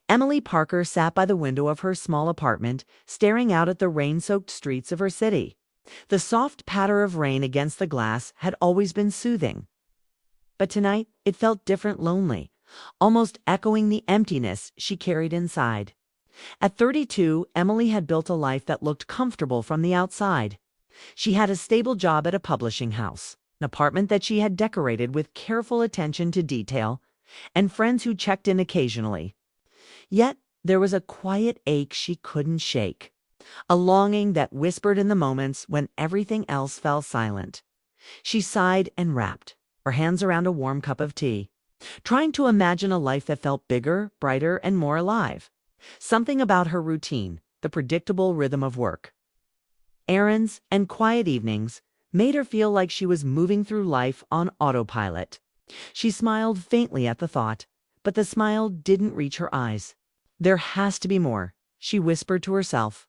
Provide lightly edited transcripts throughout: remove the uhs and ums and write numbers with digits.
Emily Parker sat by the window of her small apartment, staring out at the rain-soaked streets of her city. The soft patter of rain against the glass had always been soothing. But tonight it felt different, lonely, almost echoing the emptiness she carried inside. At 32, Emily had built a life that looked comfortable from the outside. She had a stable job at a publishing house, an apartment that she had decorated with careful attention to detail, and friends who checked in occasionally. Yet there was a quiet ache she couldn't shake, a longing that whispered in the moments when everything else fell silent. She sighed and wrapped her hands around a warm cup of tea, trying to imagine a life that felt bigger, brighter, and more alive. Something about her routine, the predictable rhythm of work, errands, and quiet evenings made her feel like she was moving through life on autopilot. She smiled faintly at the thought, but the smile didn't reach her eyes. There has to be more, she whispered to herself.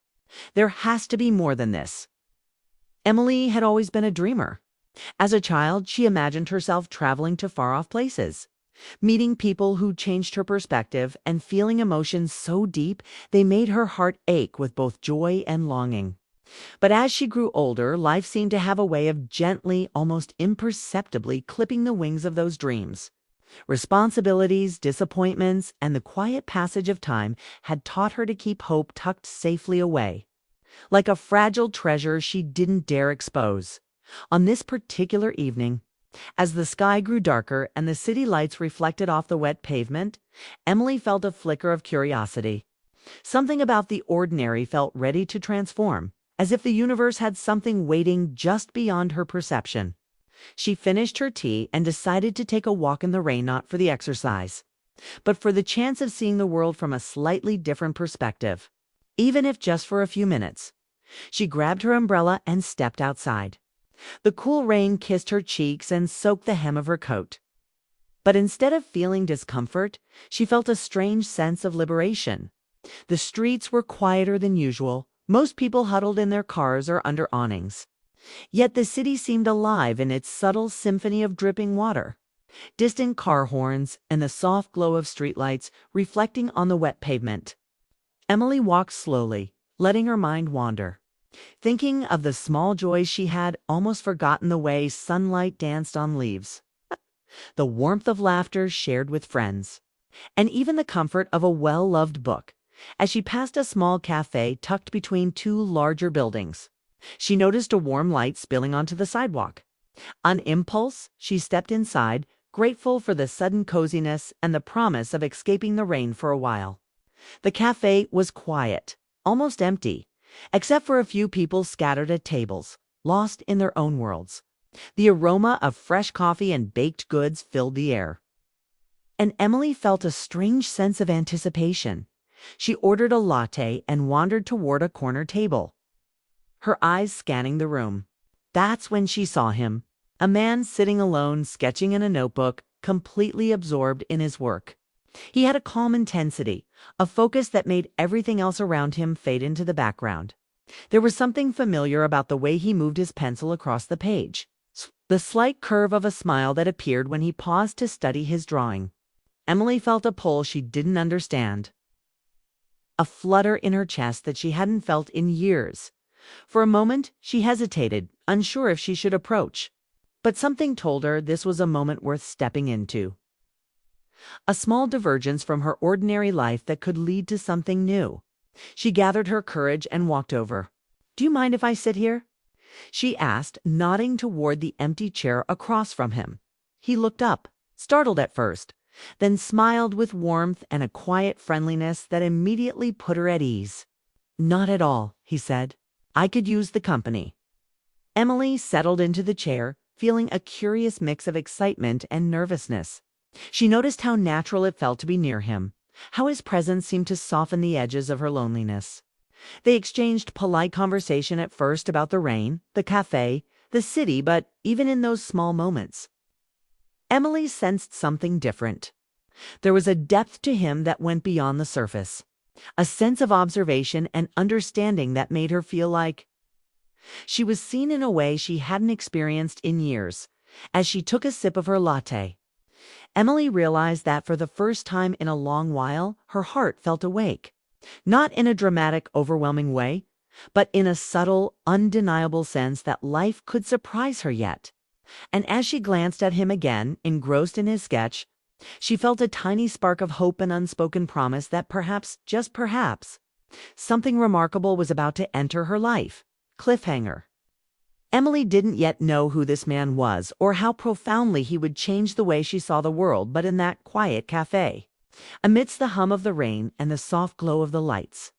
There has to be more than this. Emily had always been a dreamer. As a child, she imagined herself traveling to far-off places, meeting people who changed her perspective and feeling emotions so deep they made her heart ache with both joy and longing. But as she grew older, life seemed to have a way of gently, almost imperceptibly clipping the wings of those dreams. Responsibilities, disappointments, and the quiet passage of time had taught her to keep hope tucked safely away, like a fragile treasure she didn't dare expose. On this particular evening, as the sky grew darker and the city lights reflected off the wet pavement, Emily felt a flicker of curiosity. Something about the ordinary felt ready to transform, as if the universe had something waiting just beyond her perception. She finished her tea and decided to take a walk in the rain, not for the exercise, but for the chance of seeing the world from a slightly different perspective, even if just for a few minutes. She grabbed her umbrella and stepped outside. The cool rain kissed her cheeks and soaked the hem of her coat. But instead of feeling discomfort, she felt a strange sense of liberation. The streets were quieter than usual, most people huddled in their cars or under awnings. Yet the city seemed alive in its subtle symphony of dripping water, distant car horns, and the soft glow of streetlights reflecting on the wet pavement. Emily walked slowly, letting her mind wander, thinking of the small joys she had almost forgotten, the way sunlight danced on leaves, the warmth of laughter shared with friends, and even the comfort of a well-loved book. As she passed a small cafe tucked between two larger buildings, she noticed a warm light spilling onto the sidewalk. On impulse, she stepped inside, grateful for the sudden coziness and the promise of escaping the rain for a while. The cafe was quiet, almost empty, except for a few people scattered at tables, lost in their own worlds. The aroma of fresh coffee and baked goods filled the air, and Emily felt a strange sense of anticipation. She ordered a latte and wandered toward a corner table, her eyes scanning the room. That's when she saw him, a man sitting alone, sketching in a notebook, completely absorbed in his work. He had a calm intensity, a focus that made everything else around him fade into the background. There was something familiar about the way he moved his pencil across the page, the slight curve of a smile that appeared when he paused to study his drawing. Emily felt a pull she didn't understand, a flutter in her chest that she hadn't felt in years. For a moment, she hesitated, unsure if she should approach, but something told her this was a moment worth stepping into. A small divergence from her ordinary life that could lead to something new. She gathered her courage and walked over. "Do you mind if I sit here?" she asked, nodding toward the empty chair across from him. He looked up, startled at first, then smiled with warmth and a quiet friendliness that immediately put her at ease. "Not at all," he said. "I could use the company." Emily settled into the chair, feeling a curious mix of excitement and nervousness. She noticed how natural it felt to be near him, how his presence seemed to soften the edges of her loneliness. They exchanged polite conversation at first about the rain, the cafe, the city, but even in those small moments, Emily sensed something different. There was a depth to him that went beyond the surface, a sense of observation and understanding that made her feel like she was seen in a way she hadn't experienced in years. As she took a sip of her latte, Emily realized that for the first time in a long while, her heart felt awake. Not in a dramatic, overwhelming way, but in a subtle, undeniable sense that life could surprise her yet. And as she glanced at him again, engrossed in his sketch, she felt a tiny spark of hope and unspoken promise that perhaps, just perhaps, something remarkable was about to enter her life. Cliffhanger. Emily didn't yet know who this man was or how profoundly he would change the way she saw the world, but in that quiet cafe, amidst the hum of the rain and the soft glow of the lights,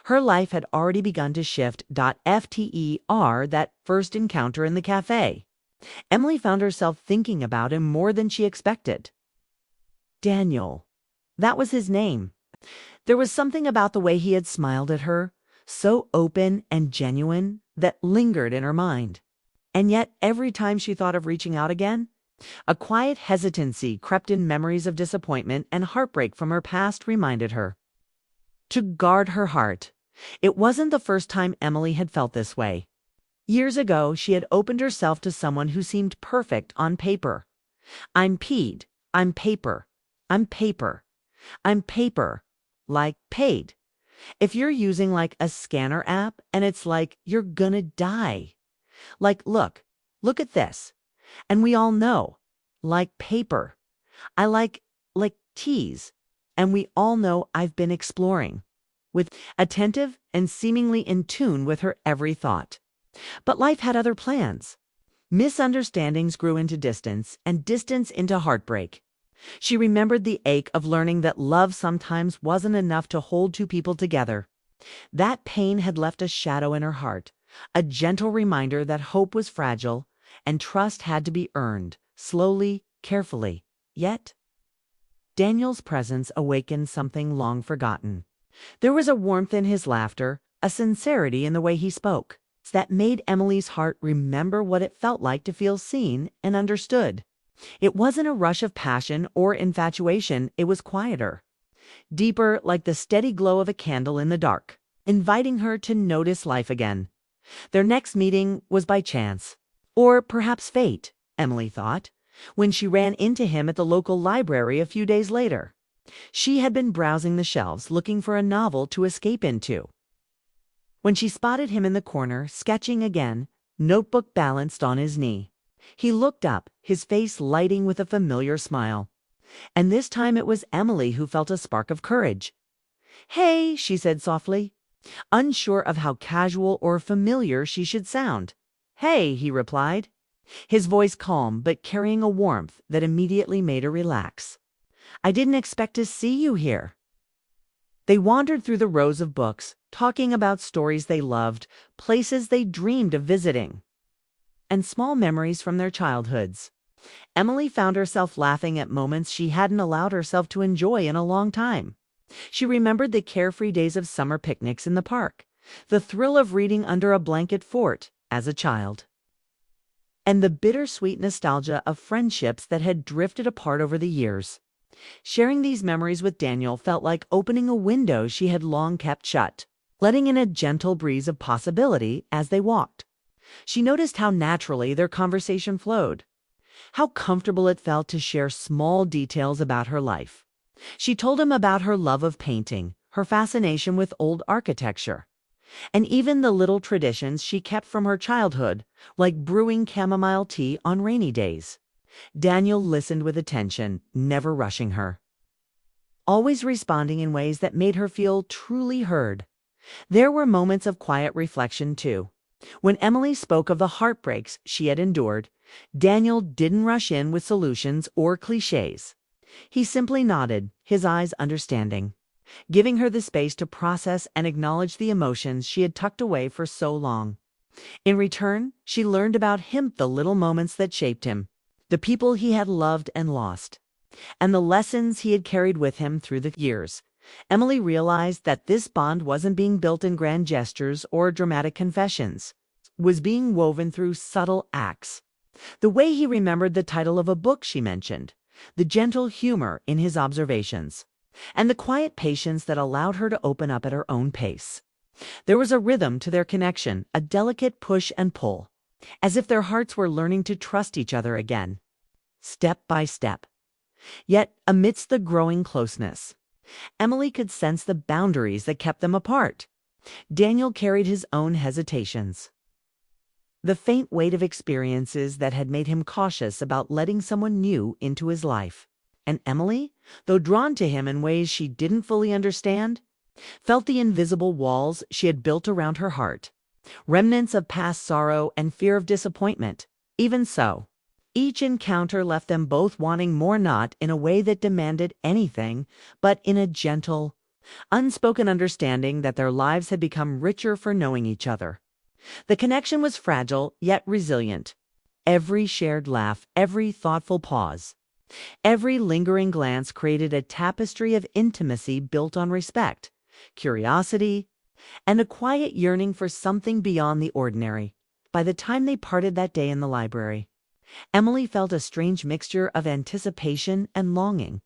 her life had already begun to shift. FTER, that first encounter in the cafe. Emily found herself thinking about him more than she expected. Daniel. That was his name. There was something about the way he had smiled at her, so open and genuine, that lingered in her mind. And yet, every time she thought of reaching out again, a quiet hesitancy crept in. Memories of disappointment and heartbreak from her past reminded her to guard her heart. It wasn't the first time Emily had felt this way. Years ago, she had opened herself to someone who seemed perfect on paper. I'm peed. I'm paper. I'm paper. I'm paper. Like paid. If you're using like a scanner app and it's like you're gonna die. Like, look at this. And we all know, like paper. I like tease. And we all know I've been exploring. With attentive and seemingly in tune with her every thought. But life had other plans. Misunderstandings grew into distance and distance into heartbreak. She remembered the ache of learning that love sometimes wasn't enough to hold two people together. That pain had left a shadow in her heart, a gentle reminder that hope was fragile and trust had to be earned, slowly, carefully. Yet, Daniel's presence awakened something long forgotten. There was a warmth in his laughter, a sincerity in the way he spoke, that made Emily's heart remember what it felt like to feel seen and understood. It wasn't a rush of passion or infatuation, it was quieter, deeper, like the steady glow of a candle in the dark, inviting her to notice life again. Their next meeting was by chance, or perhaps fate, Emily thought, when she ran into him at the local library a few days later. She had been browsing the shelves looking for a novel to escape into, when she spotted him in the corner, sketching again, notebook balanced on his knee. He looked up, his face lighting with a familiar smile. And this time it was Emily who felt a spark of courage. "Hey," she said softly, unsure of how casual or familiar she should sound. "Hey," he replied, his voice calm but carrying a warmth that immediately made her relax. "I didn't expect to see you here." They wandered through the rows of books, talking about stories they loved, places they dreamed of visiting, and small memories from their childhoods. Emily found herself laughing at moments she hadn't allowed herself to enjoy in a long time. She remembered the carefree days of summer picnics in the park, the thrill of reading under a blanket fort as a child, and the bittersweet nostalgia of friendships that had drifted apart over the years. Sharing these memories with Daniel felt like opening a window she had long kept shut, letting in a gentle breeze of possibility as they walked. She noticed how naturally their conversation flowed, how comfortable it felt to share small details about her life. She told him about her love of painting, her fascination with old architecture, and even the little traditions she kept from her childhood, like brewing chamomile tea on rainy days. Daniel listened with attention, never rushing her, always responding in ways that made her feel truly heard. There were moments of quiet reflection, too. When Emily spoke of the heartbreaks she had endured, Daniel didn't rush in with solutions or cliches. He simply nodded, his eyes understanding, giving her the space to process and acknowledge the emotions she had tucked away for so long. In return, she learned about him, the little moments that shaped him, the people he had loved and lost, and the lessons he had carried with him through the years. Emily realized that this bond wasn't being built in grand gestures or dramatic confessions, was being woven through subtle acts. The way he remembered the title of a book she mentioned, the gentle humor in his observations, and the quiet patience that allowed her to open up at her own pace. There was a rhythm to their connection, a delicate push and pull, as if their hearts were learning to trust each other again. Step by step, Yet, amidst the growing closeness, Emily could sense the boundaries that kept them apart. Daniel carried his own hesitations, the faint weight of experiences that had made him cautious about letting someone new into his life. And Emily, though drawn to him in ways she didn't fully understand, felt the invisible walls she had built around her heart, remnants of past sorrow and fear of disappointment. Even so, each encounter left them both wanting more, not in a way that demanded anything, but in a gentle, unspoken understanding that their lives had become richer for knowing each other. The connection was fragile, yet resilient. Every shared laugh, every thoughtful pause, every lingering glance created a tapestry of intimacy built on respect, curiosity, and a quiet yearning for something beyond the ordinary. By the time they parted that day in the library, Emily felt a strange mixture of anticipation and longing.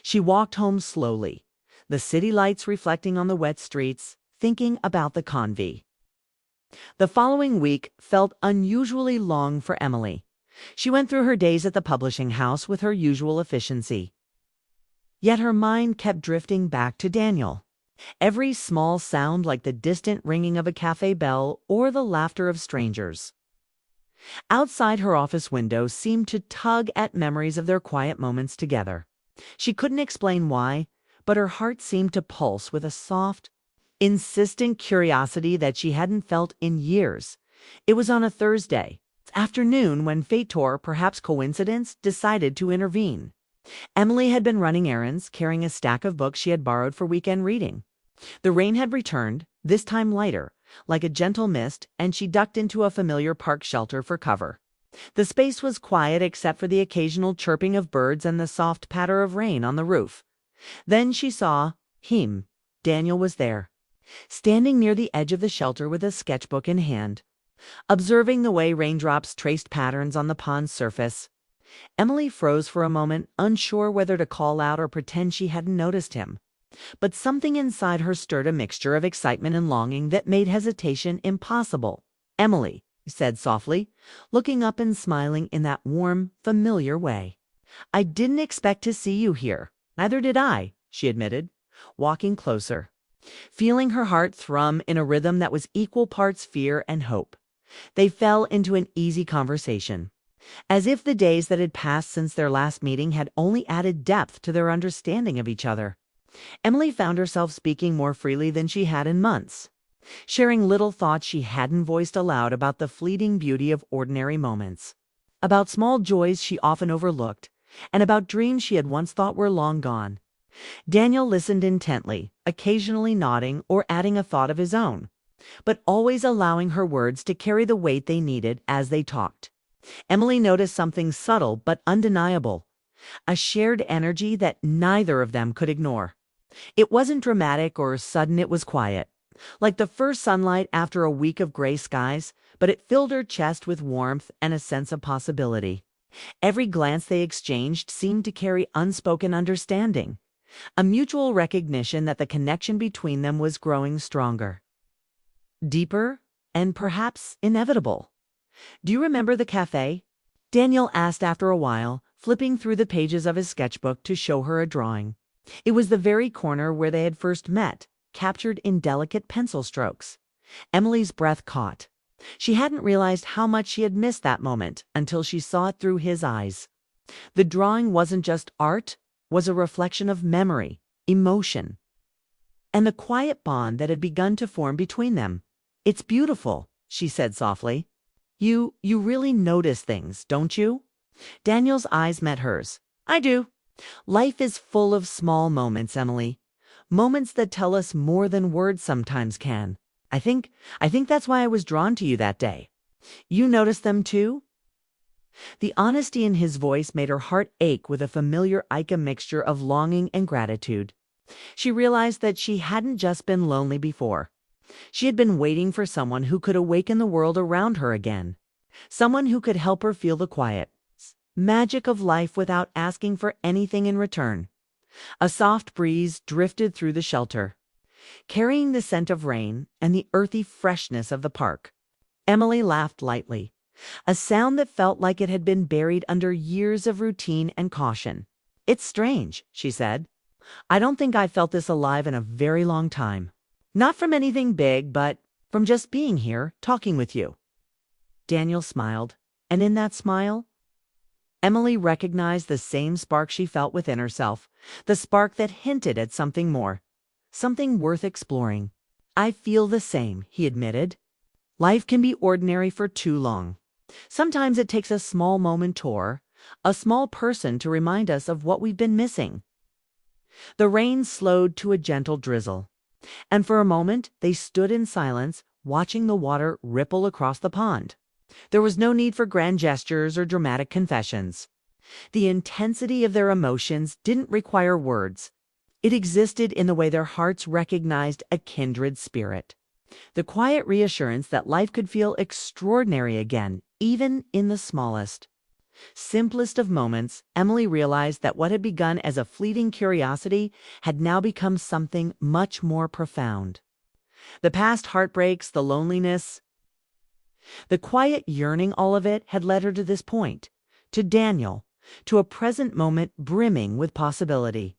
She walked home slowly, the city lights reflecting on the wet streets, thinking about the convy. The following week felt unusually long for Emily. She went through her days at the publishing house with her usual efficiency. Yet her mind kept drifting back to Daniel. Every small sound, like the distant ringing of a cafe bell or the laughter of strangers outside her office window, seemed to tug at memories of their quiet moments together. She couldn't explain why, but her heart seemed to pulse with a soft, insistent curiosity that she hadn't felt in years. It was on a Thursday afternoon when Fator, perhaps coincidence, decided to intervene. Emily had been running errands, carrying a stack of books she had borrowed for weekend reading. The rain had returned, this time lighter, like a gentle mist, and she ducked into a familiar park shelter for cover. The space was quiet except for the occasional chirping of birds and the soft patter of rain on the roof. Then she saw him. Daniel was there, standing near the edge of the shelter with a sketchbook in hand, observing the way raindrops traced patterns on the pond's surface. Emily froze for a moment, unsure whether to call out or pretend she hadn't noticed him. But something inside her stirred a mixture of excitement and longing that made hesitation impossible. "Emily," he said softly, looking up and smiling in that warm, familiar way. "I didn't expect to see you here." "Neither did I," she admitted, walking closer, feeling her heart thrum in a rhythm that was equal parts fear and hope. They fell into an easy conversation, as if the days that had passed since their last meeting had only added depth to their understanding of each other. Emily found herself speaking more freely than she had in months, sharing little thoughts she hadn't voiced aloud about the fleeting beauty of ordinary moments, about small joys she often overlooked, and about dreams she had once thought were long gone. Daniel listened intently, occasionally nodding or adding a thought of his own, but always allowing her words to carry the weight they needed as they talked. Emily noticed something subtle but undeniable, a shared energy that neither of them could ignore. It wasn't dramatic or sudden, it was quiet, like the first sunlight after a week of gray skies, but it filled her chest with warmth and a sense of possibility. Every glance they exchanged seemed to carry unspoken understanding, a mutual recognition that the connection between them was growing stronger, deeper, and perhaps inevitable. "Do you remember the cafe?" Daniel asked after a while, flipping through the pages of his sketchbook to show her a drawing. It was the very corner where they had first met, captured in delicate pencil strokes. Emily's breath caught. She hadn't realized how much she had missed that moment until she saw it through his eyes. The drawing wasn't just art, was a reflection of memory, emotion, and the quiet bond that had begun to form between them. "It's beautiful," she said softly. You really notice things, don't you?" Daniel's eyes met hers. "I do. Life is full of small moments, Emily. Moments that tell us more than words sometimes can. I think that's why I was drawn to you that day. You noticed them too?" The honesty in his voice made her heart ache with a familiar mixture of longing and gratitude. She realized that she hadn't just been lonely before. She had been waiting for someone who could awaken the world around her again. Someone who could help her feel the quiet magic of life without asking for anything in return. A soft breeze drifted through the shelter, carrying the scent of rain and the earthy freshness of the park. Emily laughed lightly, a sound that felt like it had been buried under years of routine and caution. It's strange, she said. I don't think I felt this alive in a very long time. Not from anything big, but from just being here, talking with you. Daniel smiled, and in that smile, Emily recognized the same spark she felt within herself, the spark that hinted at something more, something worth exploring. I feel the same, he admitted. Life can be ordinary for too long. Sometimes it takes a small moment or a small person to remind us of what we've been missing. The rain slowed to a gentle drizzle, and for a moment they stood in silence, watching the water ripple across the pond. There was no need for grand gestures or dramatic confessions. The intensity of their emotions didn't require words. It existed in the way their hearts recognized a kindred spirit. The quiet reassurance that life could feel extraordinary again, even in the smallest, simplest of moments. Emily realized that what had begun as a fleeting curiosity had now become something much more profound. The past heartbreaks, the loneliness, the quiet yearning, all of it had led her to this point, to Daniel, to a present moment brimming with possibility.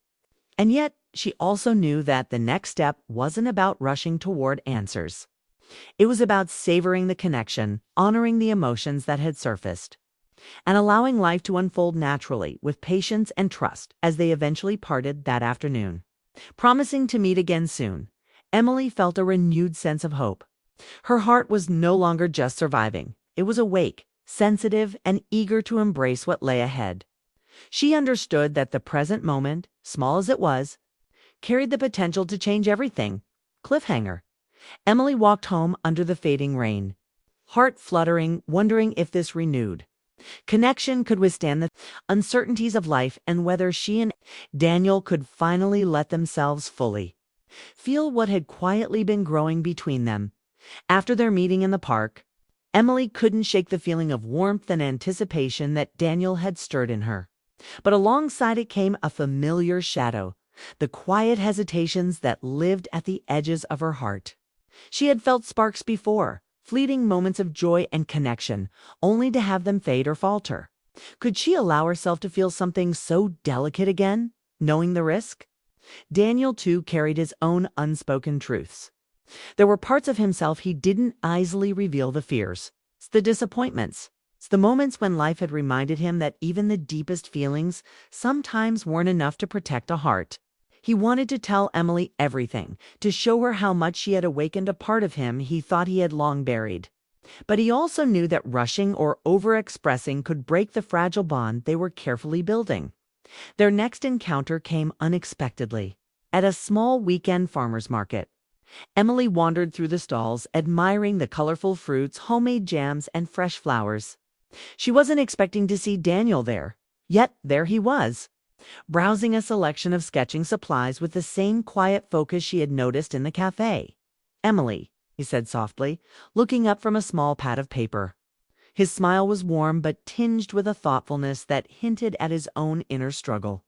And yet, she also knew that the next step wasn't about rushing toward answers. It was about savoring the connection, honoring the emotions that had surfaced, and allowing life to unfold naturally with patience and trust as they eventually parted that afternoon. Promising to meet again soon, Emily felt a renewed sense of hope. Her heart was no longer just surviving. It was awake, sensitive, and eager to embrace what lay ahead. She understood that the present moment, small as it was, carried the potential to change everything. Cliffhanger. Emily walked home under the fading rain, heart fluttering, wondering if this renewed connection could withstand the uncertainties of life and whether she and Daniel could finally let themselves fully feel what had quietly been growing between them. After their meeting in the park, Emily couldn't shake the feeling of warmth and anticipation that Daniel had stirred in her. But alongside it came a familiar shadow, the quiet hesitations that lived at the edges of her heart. She had felt sparks before, fleeting moments of joy and connection, only to have them fade or falter. Could she allow herself to feel something so delicate again, knowing the risk? Daniel, too, carried his own unspoken truths. There were parts of himself he didn't easily reveal, the fears, the disappointments, the moments when life had reminded him that even the deepest feelings sometimes weren't enough to protect a heart. He wanted to tell Emily everything, to show her how much she had awakened a part of him he thought he had long buried. But he also knew that rushing or over-expressing could break the fragile bond they were carefully building. Their next encounter came unexpectedly, at a small weekend farmer's market. Emily wandered through the stalls, admiring the colorful fruits, homemade jams, and fresh flowers. She wasn't expecting to see Daniel there, yet there he was, browsing a selection of sketching supplies with the same quiet focus she had noticed in the cafe. "Emily," he said softly, looking up from a small pad of paper. His smile was warm but tinged with a thoughtfulness that hinted at his own inner struggle.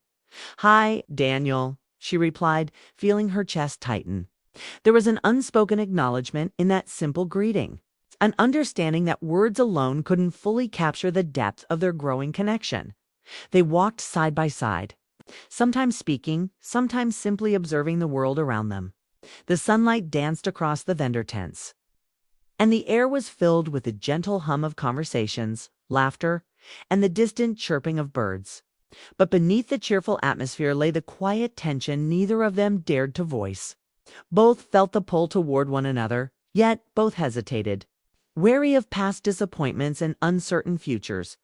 "Hi, Daniel," she replied, feeling her chest tighten. There was an unspoken acknowledgement in that simple greeting, an understanding that words alone couldn't fully capture the depth of their growing connection. They walked side by side, sometimes speaking, sometimes simply observing the world around them. The sunlight danced across the vendor tents, and the air was filled with the gentle hum of conversations, laughter, and the distant chirping of birds. But beneath the cheerful atmosphere lay the quiet tension neither of them dared to voice. Both felt the pull toward one another, yet both hesitated, wary of past disappointments and uncertain futures.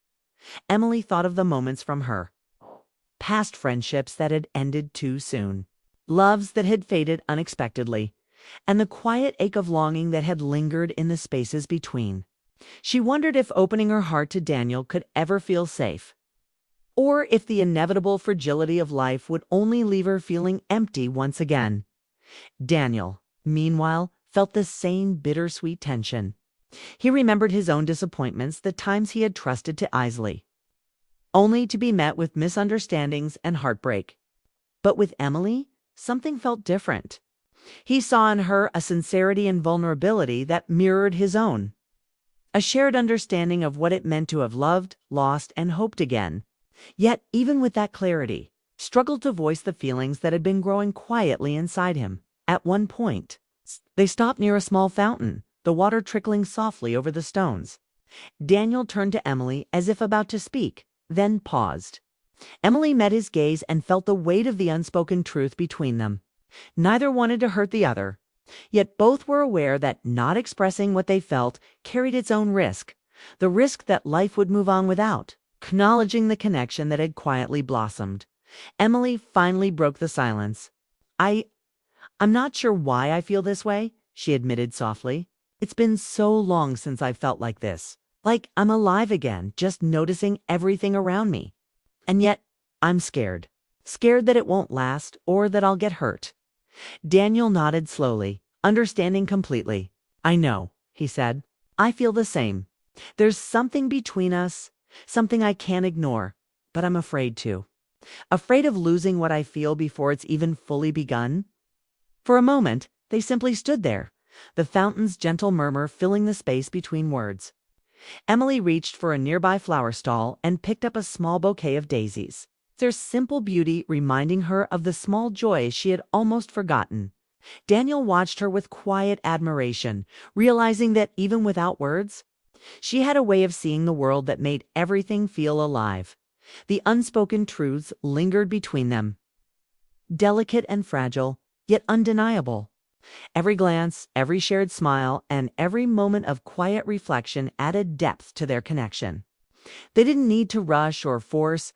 Emily thought of the moments from her past, friendships that had ended too soon, loves that had faded unexpectedly, and the quiet ache of longing that had lingered in the spaces between. She wondered if opening her heart to Daniel could ever feel safe, or if the inevitable fragility of life would only leave her feeling empty once again. Daniel, meanwhile, felt the same bittersweet tension. He remembered his own disappointments, the times he had trusted too easily, only to be met with misunderstandings and heartbreak. But with Emily, something felt different. He saw in her a sincerity and vulnerability that mirrored his own, a shared understanding of what it meant to have loved, lost, and hoped again. Yet, even with that clarity, struggled to voice the feelings that had been growing quietly inside him. At one point, they stopped near a small fountain, the water trickling softly over the stones. Daniel turned to Emily as if about to speak, then paused. Emily met his gaze and felt the weight of the unspoken truth between them. Neither wanted to hurt the other, yet both were aware that not expressing what they felt carried its own risk, the risk that life would move on without. Acknowledging the connection that had quietly blossomed, Emily finally broke the silence. I'm not sure why I feel this way," she admitted softly. "It's been so long since I felt like this. Like I'm alive again, just noticing everything around me. And yet, I'm scared. Scared that it won't last or that I'll get hurt." Daniel nodded slowly, understanding completely. "I know," he said. "I feel the same. There's something between us, something I can't ignore, but I'm afraid to. Afraid of losing what I feel before it's even fully begun." For a moment, they simply stood there, the fountain's gentle murmur filling the space between words. Emily reached for a nearby flower stall and picked up a small bouquet of daisies, their simple beauty reminding her of the small joys she had almost forgotten. Daniel watched her with quiet admiration, realizing that even without words, she had a way of seeing the world that made everything feel alive. The unspoken truths lingered between them, delicate and fragile, yet undeniable. Every glance, every shared smile, and every moment of quiet reflection added depth to their connection. They didn't need to rush or force.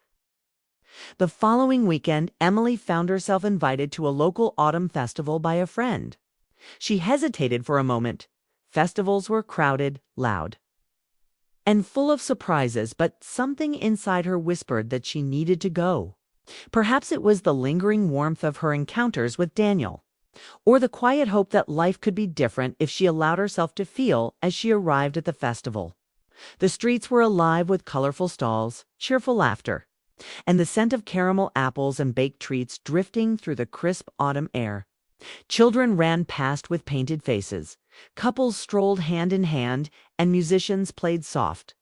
The following weekend, Emily found herself invited to a local autumn festival by a friend. She hesitated for a moment. Festivals were crowded, loud, and full of surprises, but something inside her whispered that she needed to go. Perhaps it was the lingering warmth of her encounters with Daniel, or the quiet hope that life could be different if she allowed herself to feel as she arrived at the festival. The streets were alive with colorful stalls, cheerful laughter, and the scent of caramel apples and baked treats drifting through the crisp autumn air. Children ran past with painted faces, couples strolled hand in hand, and musicians played soft,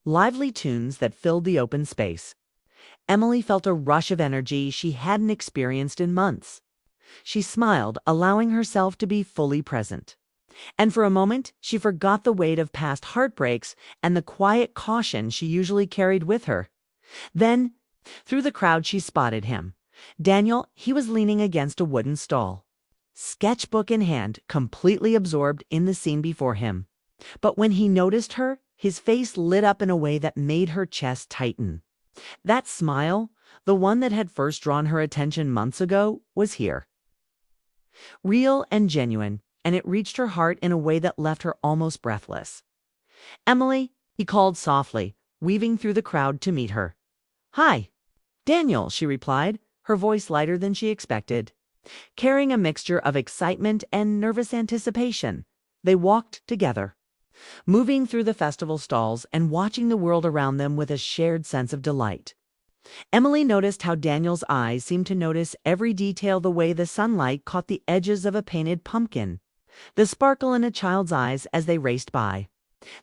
lively tunes that filled the open space. Emily felt a rush of energy she hadn't experienced in months. She smiled, allowing herself to be fully present. And for a moment, she forgot the weight of past heartbreaks and the quiet caution she usually carried with her. Then, through the crowd, she spotted him. Daniel, he was leaning against a wooden stall, sketchbook in hand, completely absorbed in the scene before him. But when he noticed her, his face lit up in a way that made her chest tighten. That smile, the one that had first drawn her attention months ago, was here. Real and genuine, and it reached her heart in a way that left her almost breathless. "Emily," he called softly, weaving through the crowd to meet her. "Hi, Daniel," she replied, her voice lighter than she expected, carrying a mixture of excitement and nervous anticipation. They walked together, moving through the festival stalls and watching the world around them with a shared sense of delight. Emily noticed how Daniel's eyes seemed to notice every detail, the way the sunlight caught the edges of a painted pumpkin, the sparkle in a child's eyes as they raced by,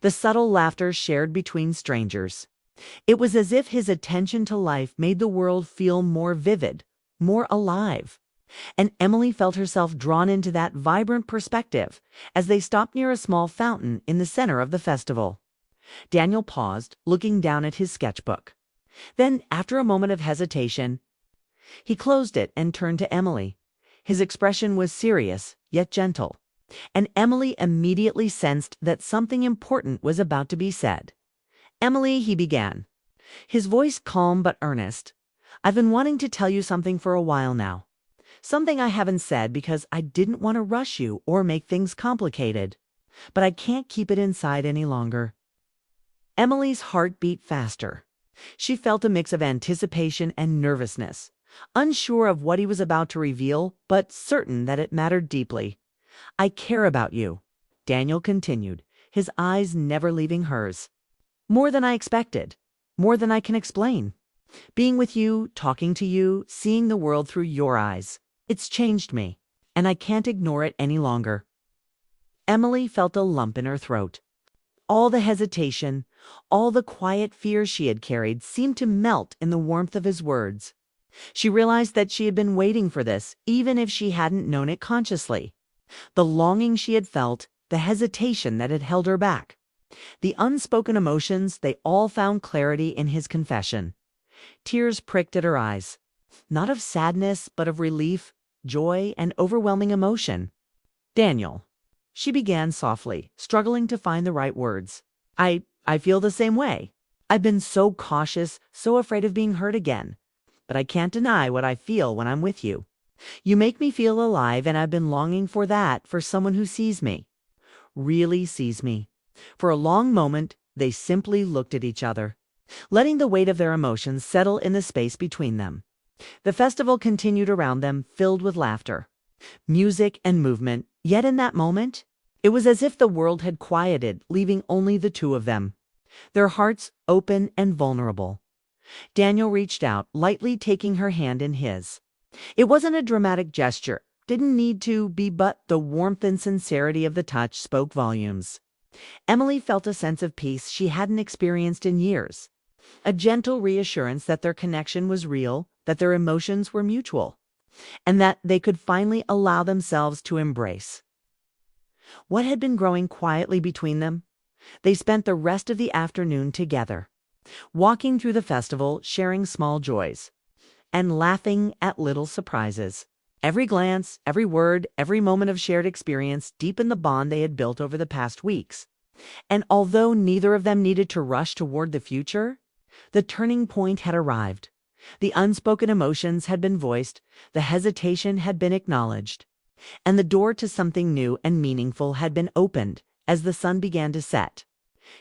the subtle laughter shared between strangers. It was as if his attention to life made the world feel more vivid, more alive. And Emily felt herself drawn into that vibrant perspective as they stopped near a small fountain in the center of the festival. Daniel paused, looking down at his sketchbook. Then, after a moment of hesitation, he closed it and turned to Emily. His expression was serious, yet gentle, and Emily immediately sensed that something important was about to be said. "Emily," he began, his voice calm but earnest, "I've been wanting to tell you something for a while now. Something I haven't said because I didn't want to rush you or make things complicated. But I can't keep it inside any longer." Emily's heart beat faster. She felt a mix of anticipation and nervousness, unsure of what he was about to reveal, but certain that it mattered deeply. "I care about you," Daniel continued, his eyes never leaving hers. "More than I expected, more than I can explain. Being with you, talking to you, seeing the world through your eyes, it's changed me, and I can't ignore it any longer." Emily felt a lump in her throat. All the hesitation, all the quiet fear she had carried seemed to melt in the warmth of his words. She realized that she had been waiting for this, even if she hadn't known it consciously. The longing she had felt, the hesitation that had held her back, the unspoken emotions, they all found clarity in his confession. Tears pricked at her eyes, not of sadness, but of relief, joy, and overwhelming emotion. "Daniel," she began softly, struggling to find the right words. I feel the same way. I've been so cautious, so afraid of being hurt again. But I can't deny what I feel when I'm with you. You make me feel alive, and I've been longing for that, for someone who sees me. Really sees me." For a long moment, they simply looked at each other, letting the weight of their emotions settle in the space between them. The festival continued around them, filled with laughter, music, and movement, yet in that moment, it was as if the world had quieted, leaving only the two of them, their hearts open and vulnerable. Daniel reached out, lightly taking her hand in his. It wasn't a dramatic gesture, didn't need to be, but the warmth and sincerity of the touch spoke volumes. Emily felt a sense of peace she hadn't experienced in years, a gentle reassurance that their connection was real, that their emotions were mutual, and that they could finally allow themselves to embrace what had been growing quietly between them. They spent the rest of the afternoon together, walking through the festival, sharing small joys, and laughing at little surprises. Every glance, every word, every moment of shared experience deepened the bond they had built over the past weeks. And although neither of them needed to rush toward the future, the turning point had arrived. The unspoken emotions had been voiced, the hesitation had been acknowledged, and the door to something new and meaningful had been opened as the sun began to set,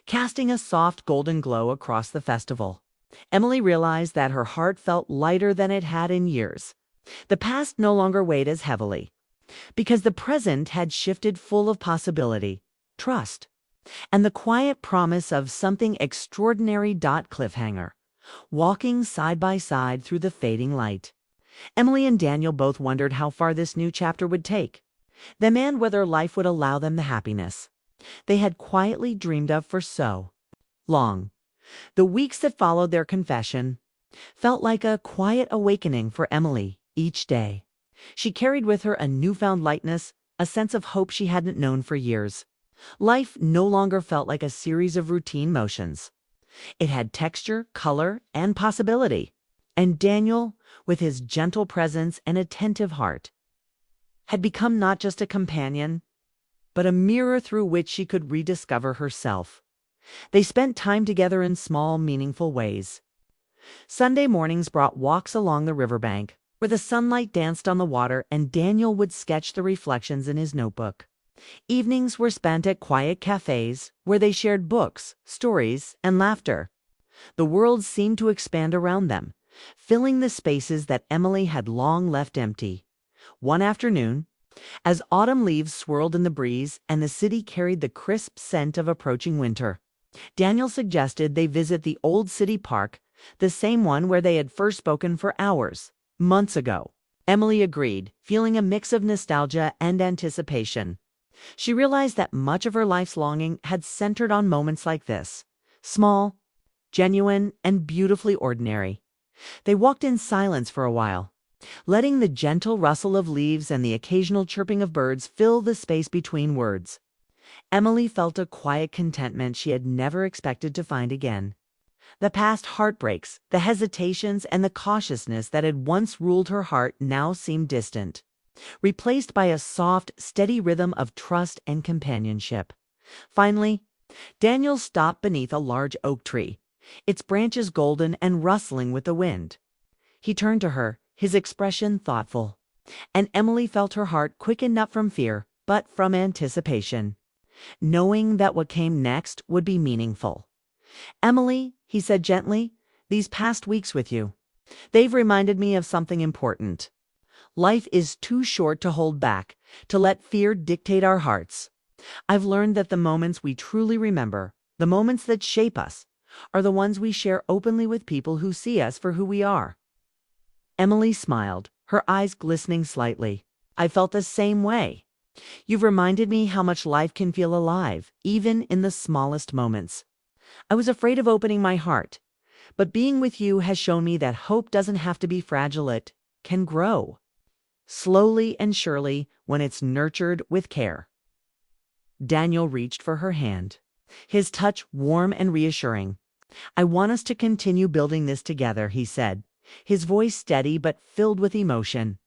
casting a soft golden glow across the festival. Emily realized that her heart felt lighter than it had in years. The past no longer weighed as heavily, because the present had shifted, full of possibility, trust, and the quiet promise of something extraordinary. Cliffhanger. Walking side by side through the fading light, Emily and Daniel both wondered how far this new chapter would take them and whether life would allow them the happiness they had quietly dreamed of for so long. The weeks that followed their confession felt like a quiet awakening for Emily. Each day, she carried with her a newfound lightness, a sense of hope she hadn't known for years. Life no longer felt like a series of routine motions. It had texture, color, and possibility. And Daniel, with his gentle presence and attentive heart, had become not just a companion, but a mirror through which she could rediscover herself. They spent time together in small, meaningful ways. Sunday mornings brought walks along the riverbank, where the sunlight danced on the water and Daniel would sketch the reflections in his notebook. Evenings were spent at quiet cafes, where they shared books, stories, and laughter. The world seemed to expand around them, filling the spaces that Emily had long left empty. One afternoon, as autumn leaves swirled in the breeze and the city carried the crisp scent of approaching winter, Daniel suggested they visit the old city park, the same one where they had first spoken for hours, months ago. Emily agreed, feeling a mix of nostalgia and anticipation. She realized that much of her life's longing had centered on moments like this, small, genuine, and beautifully ordinary. They walked in silence for a while, letting the gentle rustle of leaves and the occasional chirping of birds fill the space between words. Emily felt a quiet contentment she had never expected to find again. The past heartbreaks, the hesitations, and the cautiousness that had once ruled her heart now seemed distant, replaced by a soft, steady rhythm of trust and companionship. Finally, Daniel stopped beneath a large oak tree, its branches golden and rustling with the wind. He turned to her, his expression thoughtful, and Emily felt her heart quicken not from fear, but from anticipation, knowing that what came next would be meaningful. "Emily," he said gently, "these past weeks with you, they've reminded me of something important. Life is too short to hold back, to let fear dictate our hearts. I've learned that the moments we truly remember, the moments that shape us, are the ones we share openly with people who see us for who we are." Emily smiled, her eyes glistening slightly. "I felt the same way. You've reminded me how much life can feel alive, even in the smallest moments. I was afraid of opening my heart, But being with you has shown me that hope doesn't have to be fragile, it can grow. Slowly and surely when it's nurtured with care. Daniel reached for her hand, his touch warm and reassuring. I want us to continue building this together, he said, his voice steady but filled with emotion.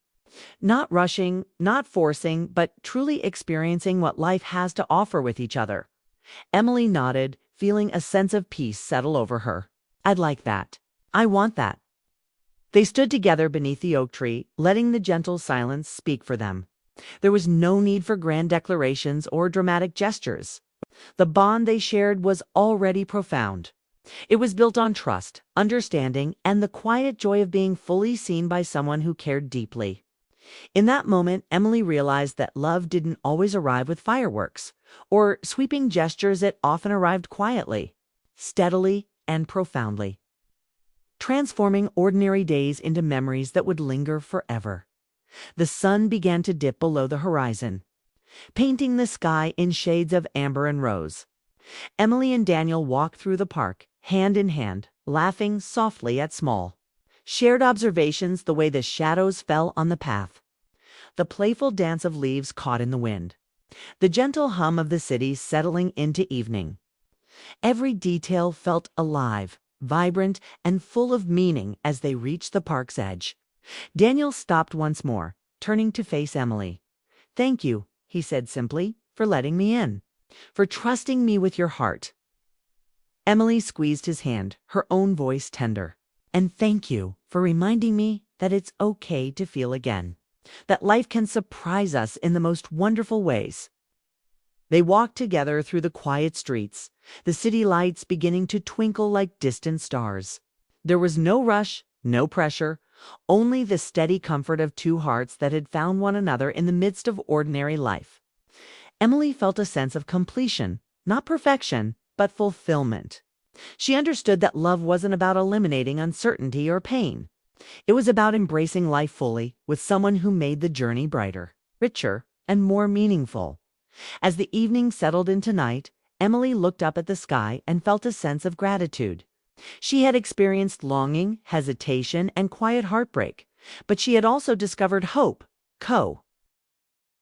Not rushing, not forcing, but truly experiencing what life has to offer with each other. Emily nodded, feeling a sense of peace settle over her. I'd like that. I want that. They stood together beneath the oak tree, letting the gentle silence speak for them. There was no need for grand declarations or dramatic gestures. The bond they shared was already profound. It was built on trust, understanding, and the quiet joy of being fully seen by someone who cared deeply. In that moment, Emily realized that love didn't always arrive with fireworks or sweeping gestures. It often arrived quietly, steadily, and profoundly, transforming ordinary days into memories that would linger forever. The sun began to dip below the horizon, painting the sky in shades of amber and rose. Emily and Daniel walked through the park, hand in hand, laughing softly at small, shared observations, the way the shadows fell on the path, the playful dance of leaves caught in the wind, the gentle hum of the city settling into evening. Every detail felt alive, vibrant, and full of meaning as they reached the park's edge. Daniel stopped once more, turning to face Emily. Thank you, he said simply, for letting me in, for trusting me with your heart. Emily squeezed his hand, her own voice tender. And thank you for reminding me that it's okay to feel again, that life can surprise us in the most wonderful ways. They walked together through the quiet streets, the city lights beginning to twinkle like distant stars. There was no rush, no pressure, only the steady comfort of two hearts that had found one another in the midst of ordinary life. Emily felt a sense of completion, not perfection, but fulfillment. She understood that love wasn't about eliminating uncertainty or pain. It was about embracing life fully with someone who made the journey brighter, richer, and more meaningful. As the evening settled into night, Emily looked up at the sky and felt a sense of gratitude. She had experienced longing, hesitation, and quiet heartbreak, but she had also discovered hope,